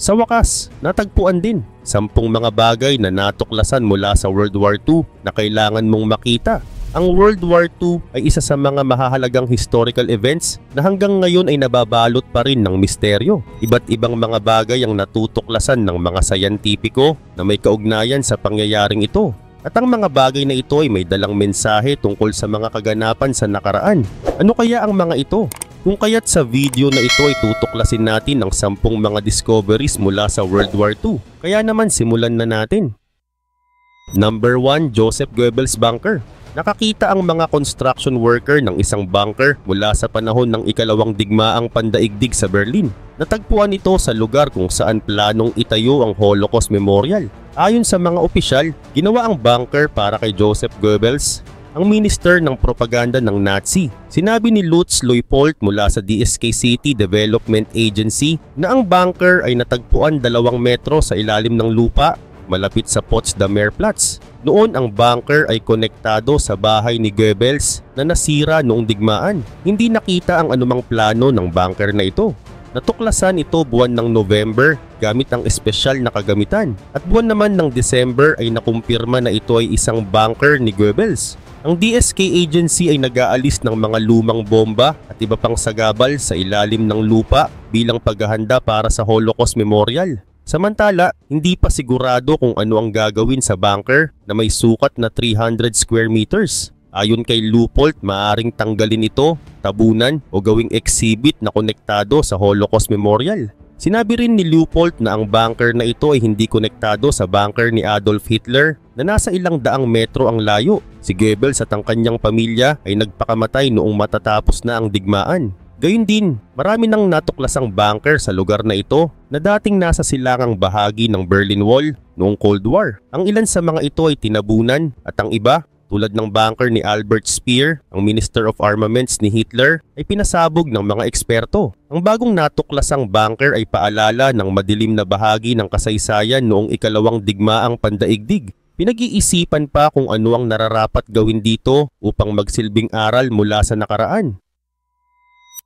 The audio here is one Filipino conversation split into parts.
Sa wakas, natagpuan din 10 mga bagay na natuklasan mula sa World War II na kailangan mong makita. Ang World War II ay isa sa mga mahahalagang historical events na hanggang ngayon ay nababalot pa rin ng misteryo. Iba't ibang mga bagay ang natutuklasan ng mga sayantipiko na may kaugnayan sa pangyayaring ito. At ang mga bagay na ito ay may dalang mensahe tungkol sa mga kaganapan sa nakaraan. Ano kaya ang mga ito? Kung kaya't sa video na ito ay tutuklasin natin ang 10 mga discoveries mula sa World War II. Kaya naman simulan na natin. Number 1, Joseph Goebbels Bunker. Nakakita ang mga construction worker ng isang bunker mula sa panahon ng ikalawang digmaang pandaigdig sa Berlin. Natagpuan ito sa lugar kung saan planong itayo ang Holocaust Memorial. Ayon sa mga opisyal, ginawa ang bunker para kay Joseph Goebbels, ang minister ng propaganda ng Nazi. Sinabi ni Lutz Leupold mula sa DSK City Development Agency na ang bunker ay natagpuan 2 metro sa ilalim ng lupa malapit sa Potsdamer Platz. Noon ang bunker ay konektado sa bahay ni Goebbels na nasira noong digmaan. Hindi nakita ang anumang plano ng bunker na ito. Natuklasan ito buwan ng November gamit ang espesyal na kagamitan. At buwan naman ng December ay nakumpirma na ito ay isang bunker ni Goebbels. Ang DSK agency ay nag-aalis ng mga lumang bomba at iba pang sagabal sa ilalim ng lupa bilang paghahanda para sa Holocaust Memorial. Samantala, hindi pa sigurado kung ano ang gagawin sa bunker na may sukat na 300 square meters. Ayon kay Leupold, maaaring tanggalin ito, tabunan o gawing exhibit na konektado sa Holocaust Memorial. Sinabi rin ni Leupold na ang bunker na ito ay hindi konektado sa bunker ni Adolf Hitler na nasa ilang daang metro ang layo. Si Goebbels at ang kanyang pamilya ay nagpakamatay noong matatapos na ang digmaan. Gayun din, marami nang natuklasang bunker sa lugar na ito na dating nasa silangang bahagi ng Berlin Wall noong Cold War. Ang ilan sa mga ito ay tinabunan at ang iba, tulad ng bunker ni Albert Speer, ang Minister of Armaments ni Hitler, ay pinasabog ng mga eksperto. Ang bagong natuklasang bunker ay paalala ng madilim na bahagi ng kasaysayan noong ikalawang digmaang pandaigdig. Pinag-iisipan pa kung ano ang nararapat gawin dito upang magsilbing aral mula sa nakaraan.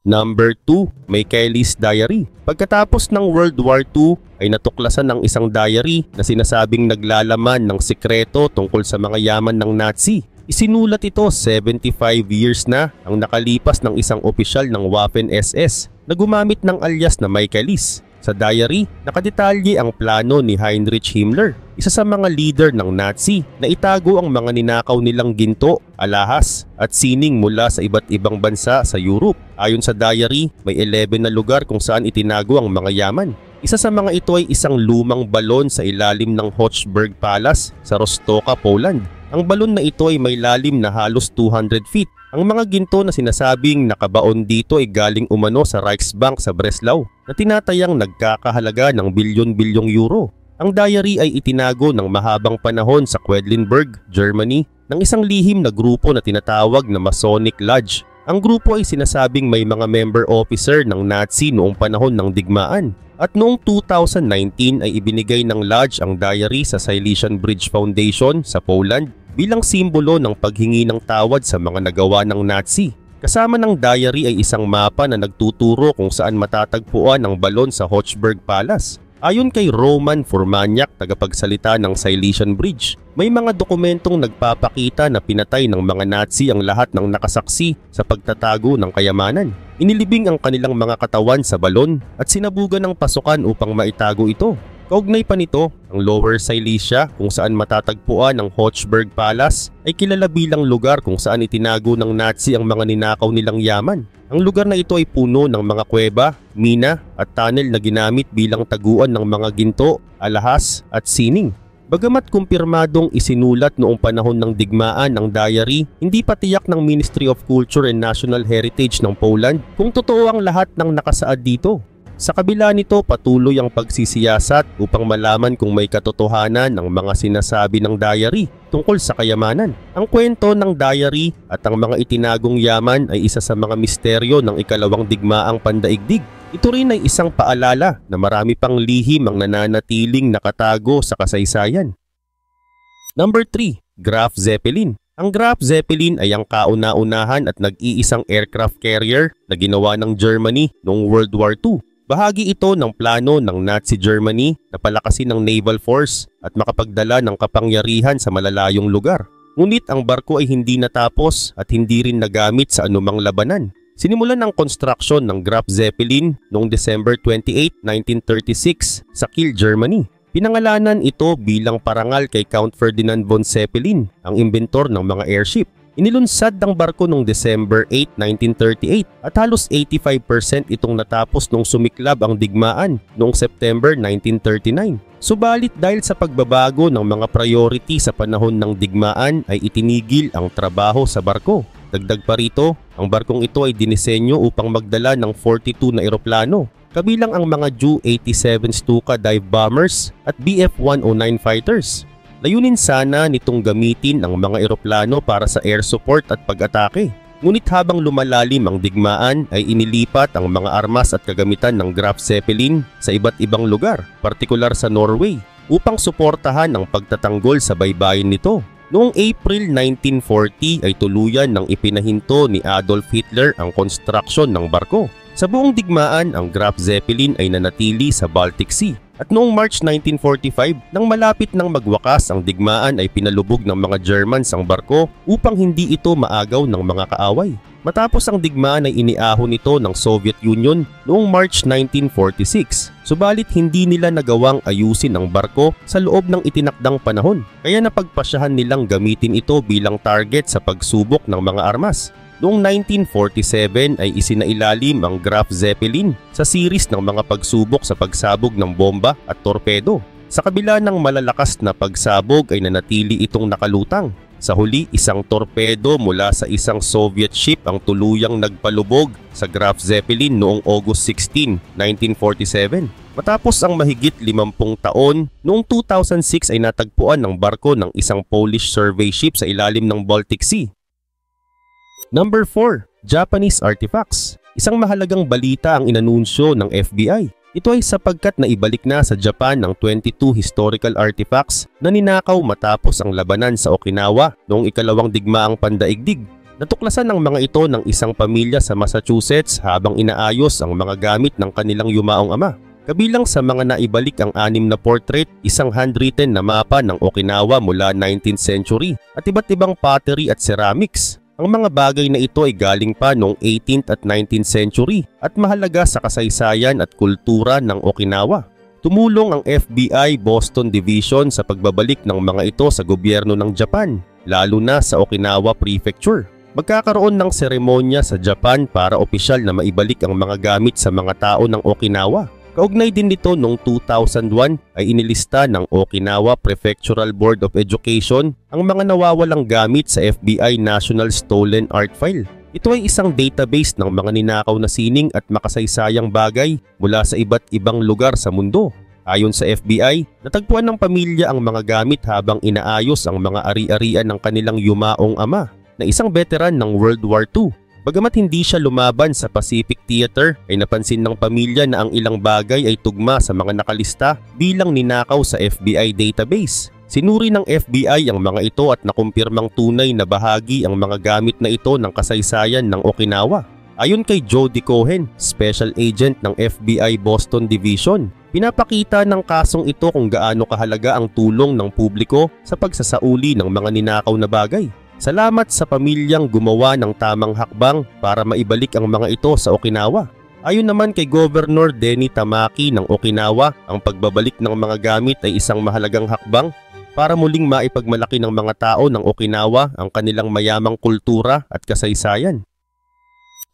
Number 2, Michaelis Diary. Pagkatapos ng World War II ay natuklasan ang isang diary na sinasabing naglalaman ng sikreto tungkol sa mga yaman ng Nazi. Isinulat ito 75 years na ang nakalipas ng isang opisyal ng Waffen-SS na gumamit ng alias na Michaelis. Sa diary, nakadetalye ang plano ni Heinrich Himmler, isa sa mga leader ng Nazi, na itago ang mga ninakaw nilang ginto, alahas at sining mula sa iba't ibang bansa sa Europe. Ayon sa diary, may 11 na lugar kung saan itinago ang mga yaman. Isa sa mga ito ay isang lumang balon sa ilalim ng Hochberg Palace sa Roztoka, Poland. Ang balon na ito ay may lalim na halos 200 feet. Ang mga ginto na sinasabing nakabaon dito ay galing umano sa Reichsbank sa Breslau na tinatayang nagkakahalaga ng bilyon-bilyong euro. Ang diary ay itinago ng mahabang panahon sa Quedlinburg, Germany ng isang lihim na grupo na tinatawag na Masonic Lodge. Ang grupo ay sinasabing may mga member officer ng Nazi noong panahon ng digmaan. At noong 2019 ay ibinigay ng Lodge ang diary sa Silesian Bridge Foundation sa Poland bilang simbolo ng paghingi ng tawad sa mga nagawa ng Nazi. Kasama ng diary ay isang mapa na nagtuturo kung saan matatagpuan ang balon sa Hochberg Palace. Ayon kay Roman Furmaniak, tagapagsalita ng Silesian Bridge, may mga dokumentong nagpapakita na pinatay ng mga Nazi ang lahat ng nakasaksi sa pagtatago ng kayamanan. Inilibing ang kanilang mga katawan sa balon at sinabugan ng pasukan upang maitago ito. Kaugnay pa nito, ang Lower Silesia kung saan matatagpuan ang Hochberg Palace ay kilala bilang lugar kung saan itinago ng Nazi ang mga ninakaw nilang yaman. Ang lugar na ito ay puno ng mga kuweba, mina at tunnel na ginamit bilang taguan ng mga ginto, alahas at sining. Bagamat kumpirmadong isinulat noong panahon ng digmaan ang diary, hindi pa tiyak ng Ministry of Culture and National Heritage ng Poland kung totoo ang lahat ng nakasaad dito. Sa kabila nito, patuloy ang pagsisiyasat upang malaman kung may katotohanan ng mga sinasabi ng diary tungkol sa kayamanan. Ang kwento ng diary at ang mga itinagong yaman ay isa sa mga misteryo ng ikalawang digmaang pandaigdig. Ito rin ay isang paalala na marami pang lihim ang nananatiling nakatago sa kasaysayan. Number 3, Graf Zeppelin. Ang Graf Zeppelin ay ang kauna-unahan at nag-iisang aircraft carrier na ginawa ng Germany noong World War II. Bahagi ito ng plano ng Nazi Germany na palakasin ang naval force at makapagdala ng kapangyarihan sa malalayong lugar. Ngunit ang barko ay hindi natapos at hindi rin nagamit sa anumang labanan. Sinimulan ang construction ng Graf Zeppelin noong December 28, 1936 sa Kiel, Germany. Pinangalanan ito bilang parangal kay Count Ferdinand von Zeppelin, ang inventor ng mga airship. Inilunsad ang barko noong December 8, 1938 at halos 85% itong natapos nung sumiklab ang digmaan noong September 1939. Subalit dahil sa pagbabago ng mga priority sa panahon ng digmaan ay itinigil ang trabaho sa barko. Dagdag pa rito, ang barkong ito ay dinisenyo upang magdala ng 42 na eroplano, kabilang ang mga Ju-87 Stuka dive bombers at Bf-109 fighters. Layunin sana nitong gamitin ang mga eroplano para sa air support at pag-atake. Ngunit habang lumalalim ang digmaan ay inilipat ang mga armas at kagamitan ng Graf Zeppelin sa iba't ibang lugar, partikular sa Norway, upang suportahan ang pagtatanggol sa baybayin nito. Noong April 1940 ay tuluyan ng ipinahinto ni Adolf Hitler ang construction ng barko. Sa buong digmaan, ang Graf Zeppelin ay nanatili sa Baltic Sea. At noong March 1945, nang malapit nang magwakas ang digmaan ay pinalubog ng mga Germans ang barko upang hindi ito maagaw ng mga kaaway. Matapos ang digmaan ay iniahon ito ng Soviet Union noong March 1946. Subalit hindi nila nagawang ayusin ang barko sa loob ng itinakdang panahon. Kaya napagpasyahan nilang gamitin ito bilang target sa pagsubok ng mga armas. Noong 1947 ay isinailalim ang Graf Zeppelin sa series ng mga pagsubok sa pagsabog ng bomba at torpedo. Sa kabila ng malalakas na pagsabog ay nanatili itong nakalutang. Sa huli, isang torpedo mula sa isang Soviet ship ang tuluyang nagpalubog sa Graf Zeppelin noong August 16, 1947. Matapos ang mahigit 50 taon, noong 2006 ay natagpuan ng barko ng isang Polish survey ship sa ilalim ng Baltic Sea. Number 4. Japanese artifacts. Isang mahalagang balita ang inanunsyo ng FBI. Ito ay sapagkat naibalik na sa Japan ang 22 historical artifacts na ninakaw matapos ang labanan sa Okinawa noong ikalawang digmaang pandaigdig. Natuklasan ng mga ito ng isang pamilya sa Massachusetts habang inaayos ang mga gamit ng kanilang yumaong ama. Kabilang sa mga naibalik ang 6 na portrait, isang handwritten na mapa ng Okinawa mula 19th century at iba't ibang pottery at ceramics. Ang mga bagay na ito ay galing pa noong 18th at 19th century at mahalaga sa kasaysayan at kultura ng Okinawa. Tumulong ang FBI Boston Division sa pagbabalik ng mga ito sa gobyerno ng Japan, lalo na sa Okinawa Prefecture. Magkakaroon ng seremonya sa Japan para opisyal na maibalik ang mga gamit sa mga tao ng Okinawa. Kaugnay din nito noong 2001 ay inilista ng Okinawa Prefectural Board of Education ang mga nawawalang gamit sa FBI National Stolen Art File. Ito ay isang database ng mga ninakaw na sining at makasaysayang bagay mula sa iba't ibang lugar sa mundo. Ayon sa FBI, natagpuan ng pamilya ang mga gamit habang inaayos ang mga ari-arian ng kanilang yumaong ama na isang veteran ng World War II. Bagamat hindi siya lumaban sa Pacific Theater, ay napansin ng pamilya na ang ilang bagay ay tugma sa mga nakalista bilang ninakaw sa FBI database. Sinuri ng FBI ang mga ito at nakumpirmang tunay na bahagi ang mga gamit na ito ng kasaysayan ng Okinawa. Ayon kay Jody Cohen, Special Agent ng FBI Boston Division, pinapakita ng kasong ito kung gaano kahalaga ang tulong ng publiko sa pagsasauli ng mga ninakaw na bagay. Salamat sa pamilyang gumawa ng tamang hakbang para maibalik ang mga ito sa Okinawa. Ayon naman kay Governor Denny Tamaki ng Okinawa, ang pagbabalik ng mga gamit ay isang mahalagang hakbang para muling maipagmalaki ng mga tao ng Okinawa ang kanilang mayamang kultura at kasaysayan.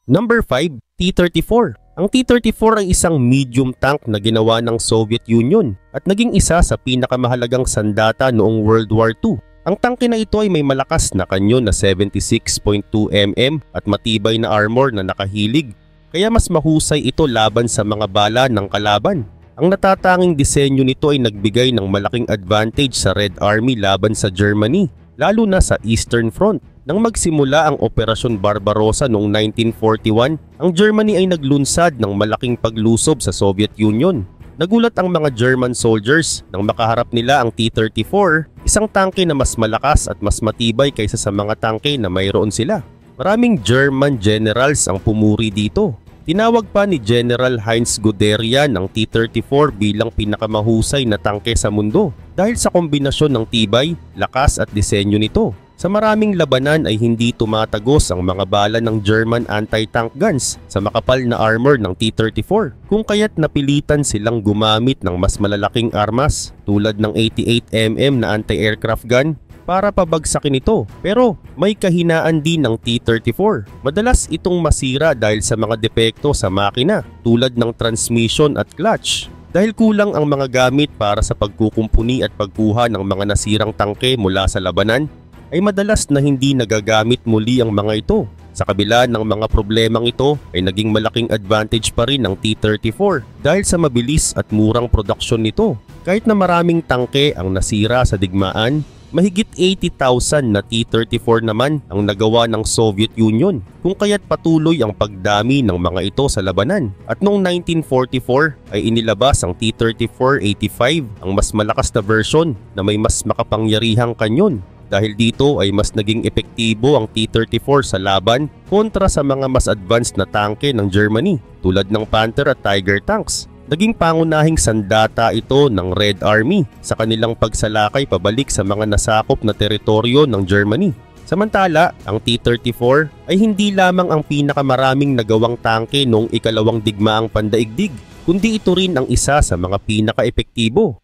Number 5. T-34. Ang T-34 ay isang medium tank na ginawa ng Soviet Union at naging isa sa pinakamahalagang sandata noong World War II. Ang tangke na ito ay may malakas na kanyon na 76.2 mm at matibay na armor na nakahilig, kaya mas mahusay ito laban sa mga bala ng kalaban. Ang natatanging disenyo nito ay nagbigay ng malaking advantage sa Red Army laban sa Germany, lalo na sa Eastern Front. Nang magsimula ang Operasyon Barbarossa noong 1941, ang Germany ay naglunsad ng malaking paglusob sa Soviet Union. Nagulat ang mga German soldiers nang makaharap nila ang T-34, isang tangke na mas malakas at mas matibay kaysa sa mga tangke na mayroon sila. Maraming German generals ang pumuri dito. Tinawag pa ni General Heinz Guderian ang T-34 bilang pinakamahusay na tangke sa mundo dahil sa kombinasyon ng tibay, lakas at disenyo nito. Sa maraming labanan ay hindi tumatagos ang mga bala ng German anti-tank guns sa makapal na armor ng T-34, kung kaya't napilitan silang gumamit ng mas malalaking armas tulad ng 88mm na anti-aircraft gun para pabagsakin ito. Pero may kahinaan din ng T-34. Madalas itong masira dahil sa mga depekto sa makina tulad ng transmission at clutch. Dahil kulang ang mga gamit para sa pagkukumpuni at pagkuha ng mga nasirang tangke mula sa labanan, ay madalas na hindi nagagamit muli ang mga ito. Sa kabila ng mga problemang ito ay naging malaking advantage pa rin ng T-34 dahil sa mabilis at murang produksyon nito. Kahit na maraming tangke ang nasira sa digmaan, mahigit 80,000 na T-34 naman ang nagawa ng Soviet Union, kung kaya't patuloy ang pagdami ng mga ito sa labanan. At noong 1944 ay inilabas ang T-34-85, ang mas malakas na version na may mas makapangyarihang kanyon. Dahil dito ay mas naging epektibo ang T-34 sa laban kontra sa mga mas advanced na tangke ng Germany tulad ng Panther at Tiger tanks. Naging pangunahing sandata ito ng Red Army sa kanilang pagsalakay pabalik sa mga nasakop na teritoryo ng Germany. Samantala, ang T-34 ay hindi lamang ang pinakamaraming nagawang tangke noong ikalawang digmaang pandaigdig, kundi ito rin ang isa sa mga pinaka-epektibo.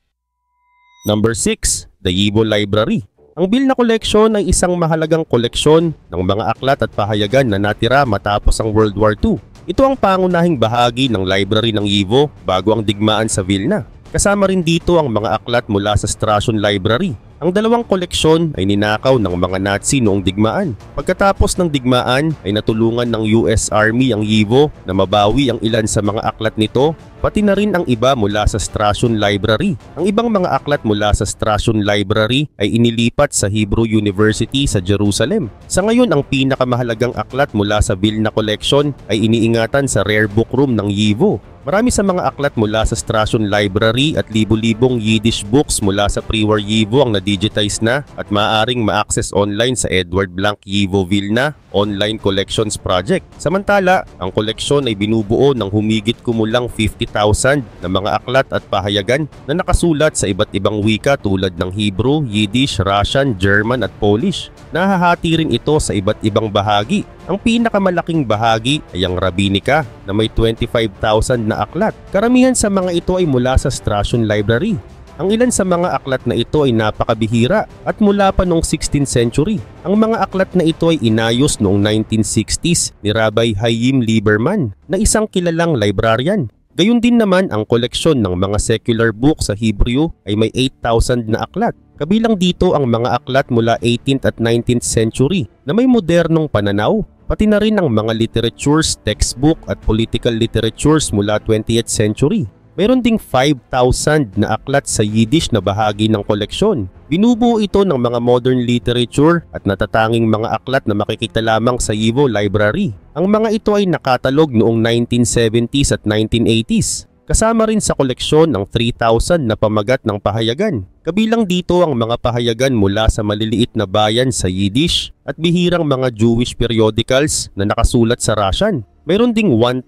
Number 6. The Yivo Library. Ang Vilna Collection ay isang mahalagang koleksyon ng mga aklat at pahayagan na natira matapos ang World War II. Ito ang pangunahing bahagi ng library ng Yivo bago ang digmaan sa Vilna. Kasama rin dito ang mga aklat mula sa Strashon Library. Ang dalawang koleksyon ay ninakaw ng mga Nazi noong digmaan. Pagkatapos ng digmaan ay natulungan ng US Army ang Yivo na mabawi ang ilan sa mga aklat nito, pati na rin ang iba mula sa Strashon Library. Ang ibang mga aklat mula sa Strashon Library ay inilipat sa Hebrew University sa Jerusalem. Sa ngayon, ang pinakamahalagang aklat mula sa Vilna Collection ay iniingatan sa Rare Book Room ng Yivo. Marami sa mga aklat mula sa Strashon Library at libu-libong Yiddish books mula sa pre-war Yivo ang na-digitize na at maaaring ma-access online sa Edward Blank Yivo Vilna Online Collections Project. Samantala, ang koleksyon ay binubuo ng humigit kumulang 50,000 na mga aklat at pahayagan na nakasulat sa iba't ibang wika tulad ng Hebrew, Yiddish, Russian, German at Polish. Nahahati rin ito sa iba't ibang bahagi. Ang pinakamalaking bahagi ay ang Rabbinica na may 25,000 na aklat. Karamihan sa mga ito ay mula sa Strashon Library. Ang ilan sa mga aklat na ito ay napakabihira at mula pa noong 16th century. Ang mga aklat na ito ay inayos noong 1960s ni Rabbi Chaim Lieberman na isang kilalang librarian. Gayun din naman ang koleksyon ng mga secular book sa Hebrew ay may 8,000 na aklat. Kabilang dito ang mga aklat mula 18th at 19th century na may modernong pananaw, pati na rin ang mga literatures, textbook at political literatures mula 20th century. Mayroon ding 5,000 na aklat sa Yiddish na bahagi ng koleksyon. Binubuo ito ng mga modern literature at natatanging mga aklat na makikita lamang sa Yivo Library. Ang mga ito ay nakatalog noong 1970s at 1980s. Kasama rin sa koleksyon ang 3,000 na pamagat ng pahayagan. Kabilang dito ang mga pahayagan mula sa maliliit na bayan sa Yiddish at bihirang mga Jewish periodicals na nakasulat sa Russian. Mayroon ding 1,000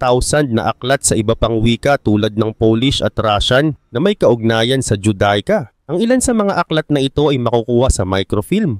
na aklat sa iba pang wika tulad ng Polish at Russian na may kaugnayan sa Judaica. Ang ilan sa mga aklat na ito ay makukuha sa microfilm.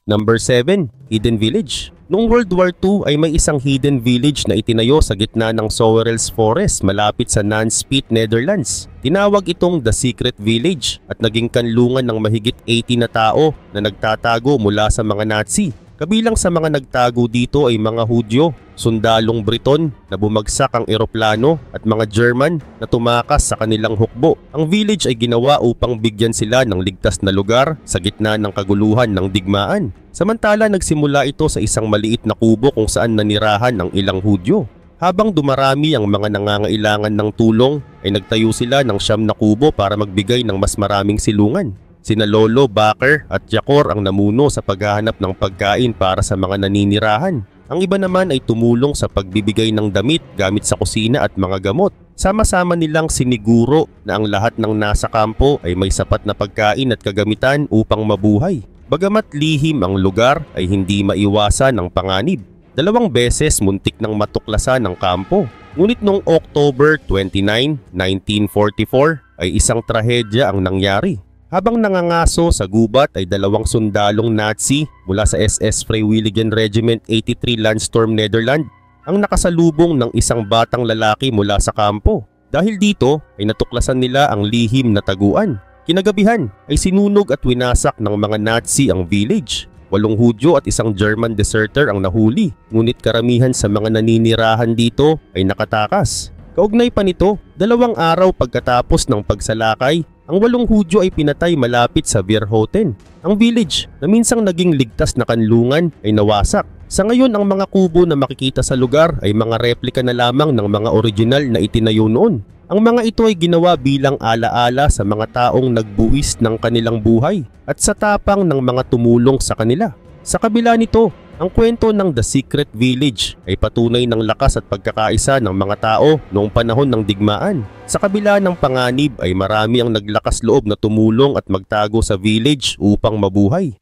Number 7. Hidden Village. Noong World War II ay may isang hidden village na itinayo sa gitna ng Sowerels Forest malapit sa Nanspet, Netherlands. Tinawag itong The Secret Village at naging kanlungan ng mahigit 80 na tao na nagtatago mula sa mga Nazi. Kabilang sa mga nagtago dito ay mga Hudyo, sundalong Briton na bumagsak ang eroplano at mga German na tumakas sa kanilang hukbo. Ang village ay ginawa upang bigyan sila ng ligtas na lugar sa gitna ng kaguluhan ng digmaan. Samantala nagsimula ito sa isang maliit na kubo kung saan nanirahan ang ilang Hudyo. Habang dumarami ang mga nangangailangan ng tulong ay nagtayo sila ng 9 na kubo para magbigay ng mas maraming silungan. Sina Lolo, Baker at Jakor ang namuno sa paghahanap ng pagkain para sa mga naninirahan. Ang iba naman ay tumulong sa pagbibigay ng damit, gamit sa kusina at mga gamot. Sama-sama nilang siniguro na ang lahat ng nasa kampo ay may sapat na pagkain at kagamitan upang mabuhay. Bagamat lihim ang lugar ay hindi maiwasan ang panganib. Dalawang beses muntik ng matuklasan ang kampo. Ngunit noong October 29, 1944 ay isang trahedya ang nangyari. Habang nangangaso sa gubat ay dalawang sundalong Nazi mula sa SS Freiwilligen Regiment 83 Landstorm Netherlands ang nakasalubong ng isang batang lalaki mula sa kampo. Dahil dito ay natuklasan nila ang lihim na taguan. Kinagabihan ay sinunog at winasak ng mga Nazi ang village. 8 Hudyo at isang German deserter ang nahuli, ngunit karamihan sa mga naninirahan dito ay nakatakas. Kaugnay pa nito, 2 araw pagkatapos ng pagsalakay, ang 8 Hudyo ay pinatay malapit sa Verhoeven. Ang village na minsang naging ligtas na kanlungan ay nawasak. Sa ngayon, ang mga kubo na makikita sa lugar ay mga replika na lamang ng mga original na itinayo noon. Ang mga ito ay ginawa bilang alaala sa mga taong nagbuwis ng kanilang buhay at sa tapang ng mga tumulong sa kanila. Sa kabila nito, ang kwento ng The Secret Village ay patunay ng lakas at pagkakaisa ng mga tao noong panahon ng digmaan. Sa kabila ng panganib ay marami ang naglakas loob na tumulong at magtago sa village upang mabuhay.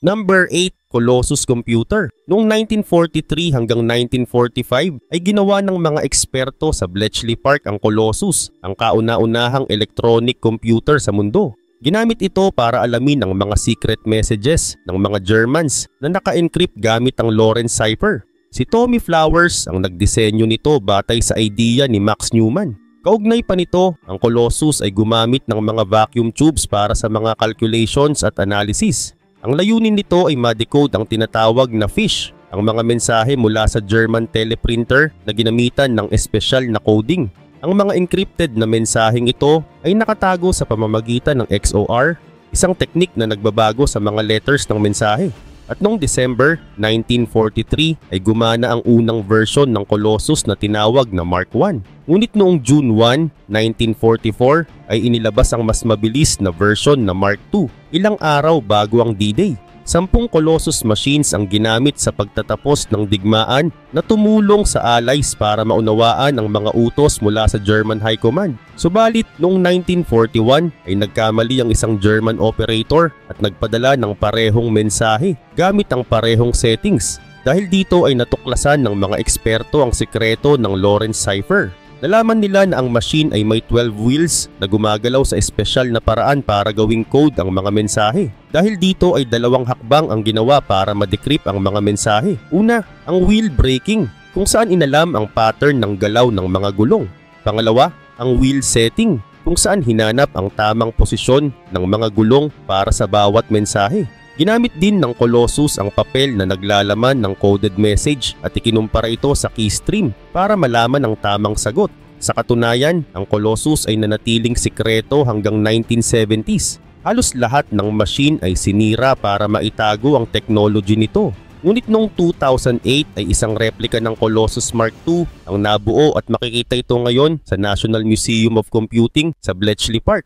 Number 8. Colossus Computer. Noong 1943 hanggang 1945 ay ginawa ng mga eksperto sa Bletchley Park ang Colossus, ang kauna-unahang electronic computer sa mundo. Ginamit ito para alamin ang mga secret messages ng mga Germans na naka-encrypt gamit ang Lorentz cipher. Si Tommy Flowers ang nagdisenyo nito batay sa idea ni Max Newman. Kaugnay pa nito, ang Colossus ay gumamit ng mga vacuum tubes para sa mga calculations at analysis. Ang layunin nito ay ma-decode ang tinatawag na fish, ang mga mensahe mula sa German teleprinter na ginamitan ng espesyal na coding. Ang mga encrypted na mensaheng ito ay nakatago sa pamamagitan ng XOR, isang teknik na nagbabago sa mga letters ng mensahe. At noong December 1943 ay gumana ang unang version ng Colossus na tinawag na Mark I. Ngunit noong June 1, 1944 ay inilabas ang mas mabilis na version na Mark II, ilang araw bago ang D-Day. 10 Colossus machines ang ginamit sa pagtatapos ng digmaan na tumulong sa Allies para maunawaan ang mga utos mula sa German High Command. Subalit noong 1941 ay nagkamali ang isang German operator at nagpadala ng parehong mensahe gamit ang parehong settings. Dahil dito ay natuklasan ng mga eksperto ang sikreto ng Lorentz cipher. Nalaman nila na ang machine ay may 12 wheels na gumagalaw sa espesyal na paraan para gawing code ang mga mensahe. Dahil dito ay 2 hakbang ang ginawa para ma-decrypt ang mga mensahe. Una, ang wheel breaking, kung saan inalam ang pattern ng galaw ng mga gulong. Pangalawa, ang wheel setting, kung saan hinanap ang tamang posisyon ng mga gulong para sa bawat mensahe. Ginamit din ng Colossus ang papel na naglalaman ng coded message at ikinumpara ito sa keystream para malaman ang tamang sagot. Sa katunayan, ang Colossus ay nanatiling sikreto hanggang 1970s. Halos lahat ng machine ay sinira para maitago ang technology nito. Ngunit noong 2008 ay isang replika ng Colossus Mark II ang nabuo at makikita ito ngayon sa National Museum of Computing sa Bletchley Park.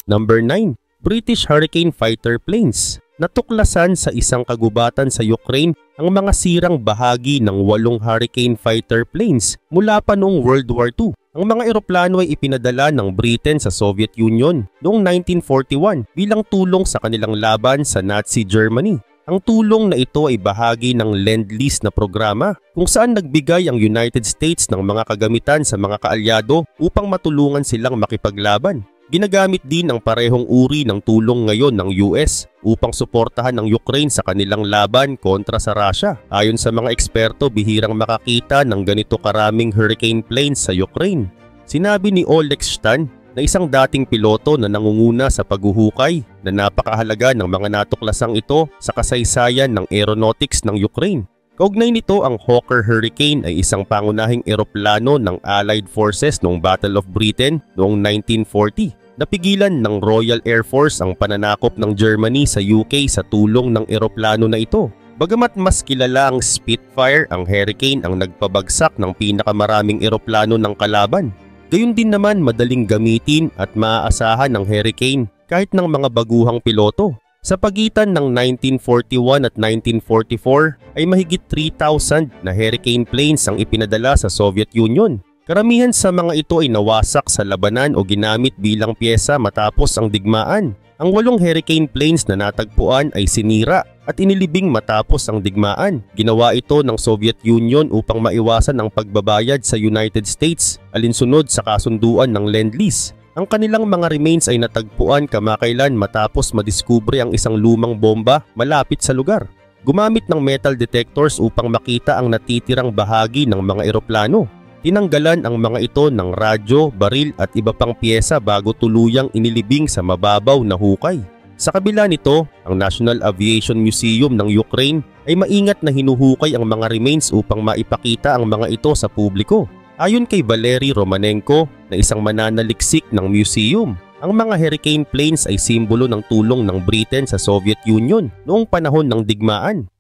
Number 9. British Hurricane Fighter Planes. Natuklasan sa isang kagubatan sa Ukraine ang mga sirang bahagi ng 8 Hurricane Fighter Planes mula pa noong World War II. Ang mga eroplano ay ipinadala ng Britain sa Soviet Union noong 1941 bilang tulong sa kanilang laban sa Nazi Germany. Ang tulong na ito ay bahagi ng Lend-Lease na programa kung saan nagbigay ang United States ng mga kagamitan sa mga kaalyado upang matulungan silang makipaglaban. Ginagamit din ang parehong uri ng tulong ngayon ng US upang suportahan ang Ukraine sa kanilang laban kontra sa Russia. Ayon sa mga eksperto, bihirang makakita ng ganito karaming hurricane planes sa Ukraine. Sinabi ni Oleg Stan na isang dating piloto na nangunguna sa paghuhukay na napakahalaga ng mga natuklasang ito sa kasaysayan ng aeronautics ng Ukraine. Kaugnay nito, ang Hawker Hurricane ay isang pangunahing eroplano ng Allied Forces noong Battle of Britain noong 1940. Napigilan ng Royal Air Force ang pananakop ng Germany sa UK sa tulong ng eroplano na ito. Bagamat mas kilala ang Spitfire, ang Hurricane ang nagpabagsak ng pinakamaraming eroplano ng kalaban. Gayun din naman madaling gamitin at maaasahan ng Hurricane kahit ng mga baguhang piloto. Sa pagitan ng 1941 at 1944 ay mahigit 3,000 na Hurricane planes ang ipinadala sa Soviet Union. Karamihan sa mga ito ay nawasak sa labanan o ginamit bilang pyesa matapos ang digmaan. Ang 8 Hurricane planes na natagpuan ay sinira at inilibing matapos ang digmaan. Ginawa ito ng Soviet Union upang maiwasan ang pagbabayad sa United States alinsunod sa kasunduan ng Lend-Lease. Ang kanilang mga remains ay natagpuan kamakailan matapos madiskubre ang isang lumang bomba malapit sa lugar. Gumamit ng metal detectors upang makita ang natitirang bahagi ng mga eroplano. Tinanggalan ang mga ito ng radyo, baril at iba pang piyesa bago tuluyang inilibing sa mababaw na hukay. Sa kabila nito, ang National Aviation Museum ng Ukraine ay maingat na hinuhukay ang mga remains upang maipakita ang mga ito sa publiko. Ayon kay Valery Romanenko na isang mananaliksik ng museum, ang mga Hurricane planes ay simbolo ng tulong ng Britain sa Soviet Union noong panahon ng digmaan.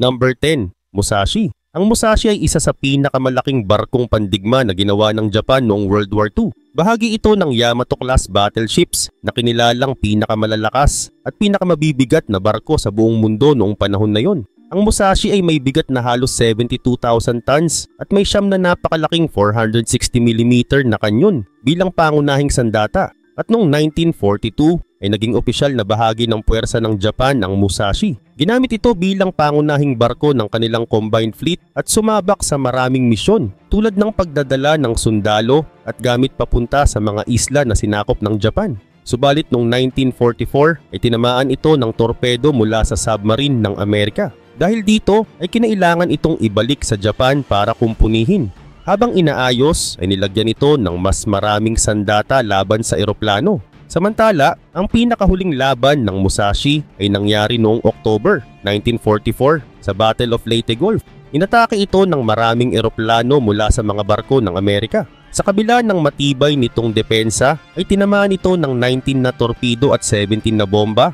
Number 10. Musashi. Ang Musashi ay isa sa pinakamalaking barkong pandigma na ginawa ng Japan noong World War II. Bahagi ito ng Yamato-class battleships na kinilalang pinakamalalakas at pinakamabibigat na barko sa buong mundo noong panahon na yon. Ang Musashi ay may bigat na halos 72,000 tons at may siyam na napakalaking 460mm na kanyon bilang pangunahing sandata. At noong 1942 ay naging opisyal na bahagi ng puwersa ng Japan ang Musashi. Ginamit ito bilang pangunahing barko ng kanilang combined fleet at sumabak sa maraming misyon tulad ng pagdadala ng sundalo at gamit papunta sa mga isla na sinakop ng Japan. Subalit noong 1944 ay tinamaan ito ng torpedo mula sa submarine ng Amerika. Dahil dito ay kinailangan itong ibalik sa Japan para kumpunihin. Habang inaayos ay nilagyan ito ng mas maraming sandata laban sa eroplano. Samantala, ang pinakahuling laban ng Musashi ay nangyari noong October 1944 sa Battle of Leyte Gulf. Inatake ito ng maraming eroplano mula sa mga barko ng Amerika. Sa kabila ng matibay nitong depensa ay tinamaan ito ng 19 na torpedo at 17 na bomba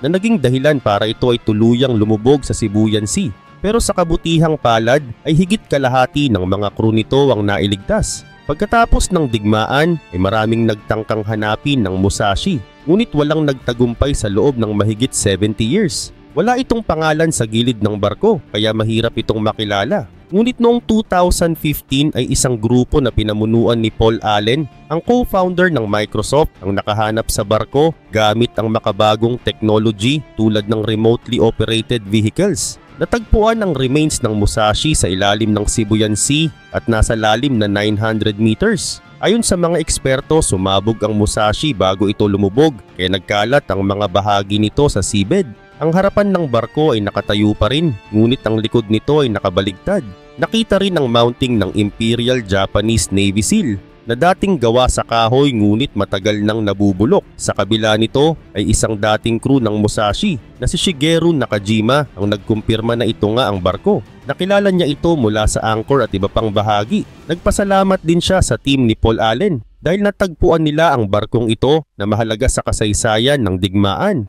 na naging dahilan para ito ay tuluyang lumubog sa Sibuyan Sea. Pero sa kabutihang palad ay higit kalahati ng mga crew nito ang nailigtas. Pagkatapos ng digmaan ay maraming nagtangkang hanapin ng Musashi, ngunit walang nagtagumpay sa loob ng mahigit 70 years. Wala itong pangalan sa gilid ng barko kaya mahirap itong makilala. Ngunit noong 2015 ay isang grupo na pinamunuan ni Paul Allen, ang co-founder ng Microsoft, ang nakahanap sa barko gamit ang makabagong technology tulad ng remotely operated vehicles. Natagpuan ang remains ng Musashi sa ilalim ng Sibuyan Sea at nasa lalim na 900 meters. Ayon sa mga eksperto, sumabog ang Musashi bago ito lumubog kaya nagkalat ang mga bahagi nito sa seabed. Ang harapan ng barko ay nakatayo pa rin, ngunit ang likod nito ay nakabaligtad. Nakita rin ang mounting ng Imperial Japanese Navy Seal na dating gawa sa kahoy ngunit matagal nang nabubulok. Sa kabila nito ay isang dating crew ng Musashi na si Shigeru Nakajima ang nagkumpirma na ito nga ang barko. Nakilala niya ito mula sa anchor at iba pang bahagi. Nagpasalamat din siya sa team ni Paul Allen dahil natagpuan nila ang barkong ito na mahalaga sa kasaysayan ng digmaan.